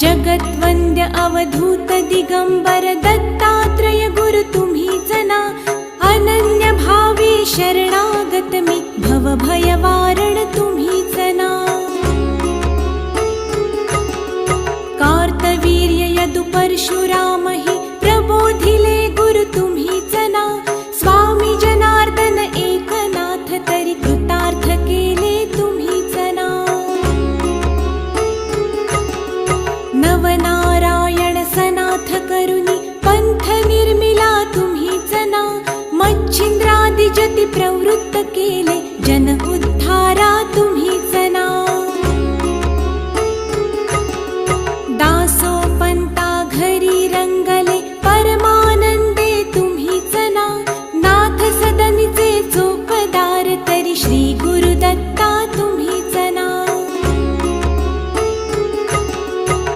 जगत्वन्द्य अवधूत दिगंबर दत्तात्रय गुरु तुम्हीच ना. अनन्य भावे शरणागत मी भव भय वारण तुम्हीच ना. कार्तवीर्य यदु परशुराम हि प्रबोधिले गुरु तुम्हीच ना. स्वामी जनार्दन एकनाथ तरी कृतार्थ केले तुम्हीच ना. नवनारायण सनाथ करुणी पंथ निर्मिला तुम्हीच ना. मच्छिंद्रादि जति प्रवृत्त केले जन